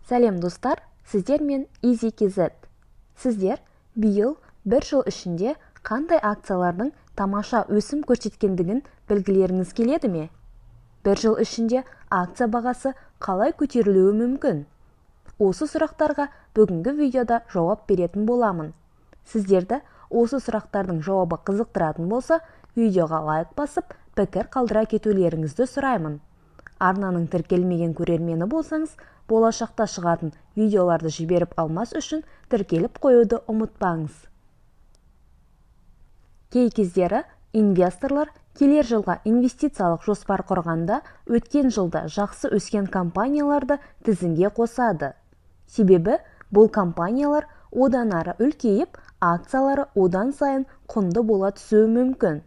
Сәлем достар, сіздер мен EasyKZ. Сіздер биыл бір жыл ішінде қандай акциялардың тамаша өсім көрсеткендігін білгілеріңіз келеді ме? Бір жыл ішінде акция бағасы қалай көтерілуі мүмкін? Осы сұрақтарға бүгінгі видеода жауап беретін боламын. Сіздерді осы сұрақтардың жауабы қызықтыратын болса, видеоға лайк басып, пікір қалдыра кетулеріңізді сұраймын. Арнаның тіркелмеген көрермені болсаңыз, болашақта шығатын видеоларды жіберіп алмас үшін тіркеліп қоюды ұмытпаңыз. Кей кездері инвесторлар келер жылға инвестициялық жоспар құрғанда өткен жылда жақсы өскен компанияларды тізімге қосады. Себебі бұл компаниялар одан ары үлкейіп, акциялары одан сайын құнды бола түсуі мүмкін.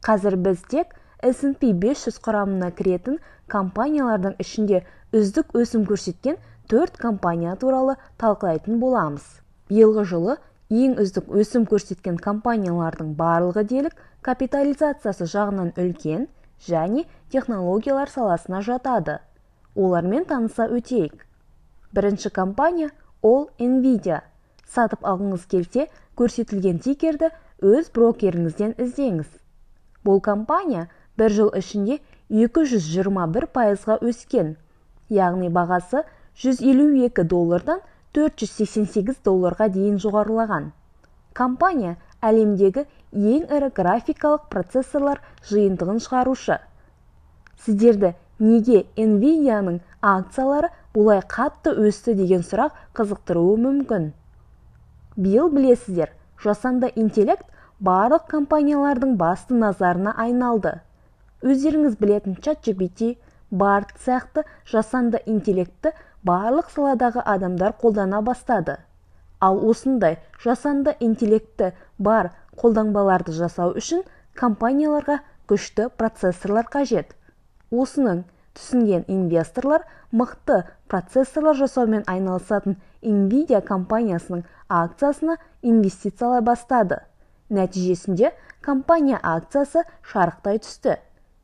Қазір біз тек S&P 500 құрамына кіретін компаниялардың ішінде үздік өсім көрсеткен 4 компания туралы талқылайтын боламыз. Биылғы жылы ең үздік өсім көрсеткен компаниялардың барлығы дерлік капитализациясы жағынан үлкен және технологиялар саласына жатады. Олармен таныса өтейік. Бірінші компания ол Nvidia. Сатып алғыңыз келсе, көрсетілген тикерді өз брокеріңізден іздеңіз. Бұл компания бір жыл ішінде 221%-ға өскен, яғни бағасы $152 $488 дейін жоғарылаған. Компания әлемдегі ең ірі графикалық процессорлар жиынтығын шығарушы. Сіздерді неге Nvidia-ның акциялары бұлай қатты өсті деген сұрақ қызықтыруы мүмкін. Биыл білесіздер, жасанды интеллект барлық компаниялардың басты назарына айналды. Өздеріңіз білетін ChatGPT, Bard сияқты жасанды интеллектті барлық саладағы адамдар қолдана бастады. Ал осындай жасанды интеллектті бар қолданбаларды жасау үшін компанияларға күшті процессорлар қажет. Осының түсінген инвесторлар мықты процессорлар жасаумен айналысатын Nvidia компаниясының акциясына инвестициялай бастады. Нәтижесінде компания акциясы шарықтай түсті.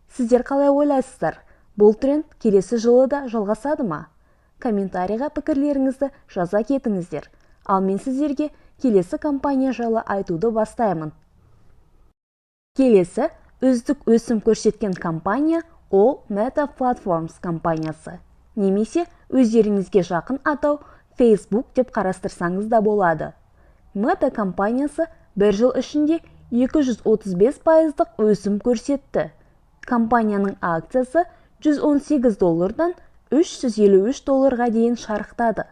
Сіздер қалай ойлайсыздар? Бұл тренд келесі жылы да жалғасады ма? Комментарийға пікірлеріңізді жаза кетіңіздер. Ал мен сіздерге келесі компания жайлы айтуды бастаймын. Келесі үздік өсім көрсеткен компания ол Meta Platforms компаниясы. Немесе өздеріңізге жақын атау Facebook деп қарастырсаңыз да болады. Meta компаниясы бір жыл ішінде 235%-ық өсім көрсетті. Компанияның акциясы $118 $353 дейін шарықтады.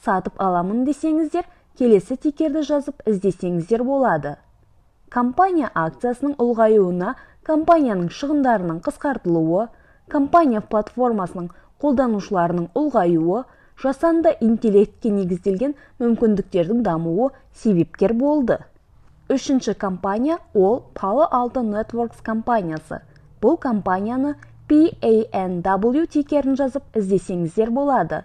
Сатып аламын десеңіздер, келесі тикерді жазып іздесеңіздер болады. Компания акциясының ұлғаюына компанияның шығындарының қысқартылуы, компания платформасының қолданушыларының ұлғаюы, жасанды интеллектке негізделген мүмкіндіктердің дамуы себепкер болды. Үшінші компания ол Palo Alto Networks компаниясы. Бұл компанияны PANW тикерін жазып іздесеңіздер болады.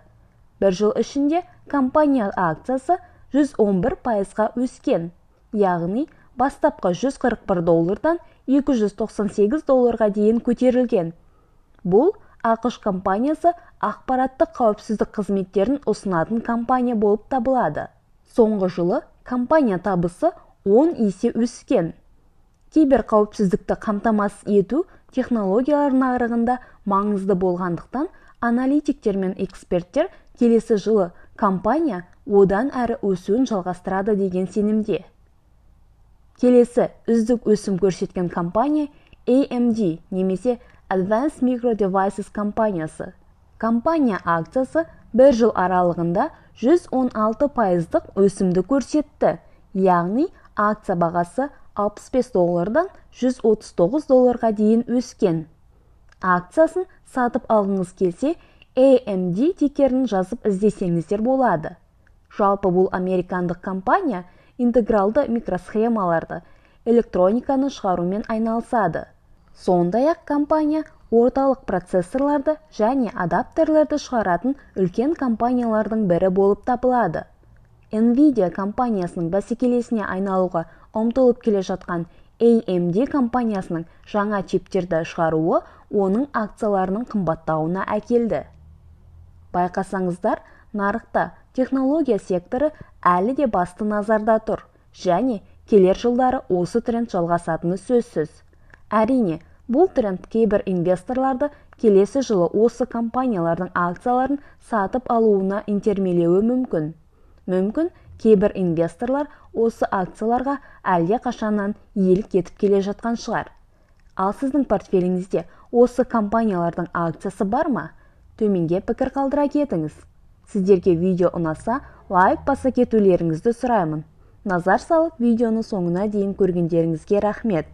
Бір жыл ішінде компания акциясы 111%-ға өскен, яғни бастапқы $141 $298 дейін көтерілген. Бұл ақш компаниясы ақпараттық қауіпсіздік қызметтерін ұсынатын компания болып табылады. Соңғы жылы компания табысы 10 есе өскен. Киберқауіпсіздікті қамтамасыз ету технологиялар нарығында маңызды болғандықтан, аналитиктер мен эксперттер келесі жылы компания одан әрі өсуін жалғастырады деген сенімде. Келесі үздік өсім көрсеткен компания AMD немесе Advanced Micro Devices компаниясы. Компания акциясы бір жыл аралығында 116%-ық өсімді көрсетті, яғни акция бағасы $65 $139 дейін өскен. Акциясын сатып алғыңыз келсе, AMD тикерін жазып іздесеңіздер болады. Жалпы бұл американдық компания интегралды микросхемаларды, электрониканы шығарумен айналысады. Сондай-ақ компания орталық процессорларды және адаптерлерді шығаратын үлкен компаниялардың бірі болып табылады. Nvidia компаниясының бәсекелесіне айналуға ұмтылып келе жатқан AMD компаниясының жаңа чиптерді шығаруы оның акцияларының қымбаттауына әкелді. Байқасаңыздар, нарықта технология секторы әлі де басты назарда тұр, және келер жылдары осы тренд жалғасатыны сөзсіз. Әрине, бұл тренд кейбір инвесторларды келесі жылы осы компаниялардың акцияларын сатып алуына итермелеуі мүмкін. Мүмкін, кейбір инвесторлар осы акцияларға әлде қашаннан иелік етіп келе жатқан шығар. Ал сіздің портфеліңізде осы компаниялардың акциясы бар ма? Төменге пікір қалдыра кетіңіз. Сіздерге видео ұнаса, лайк баса кетулеріңізді сұраймын. Назар салып, видеоны соңына дейін көргендеріңізге рахмет.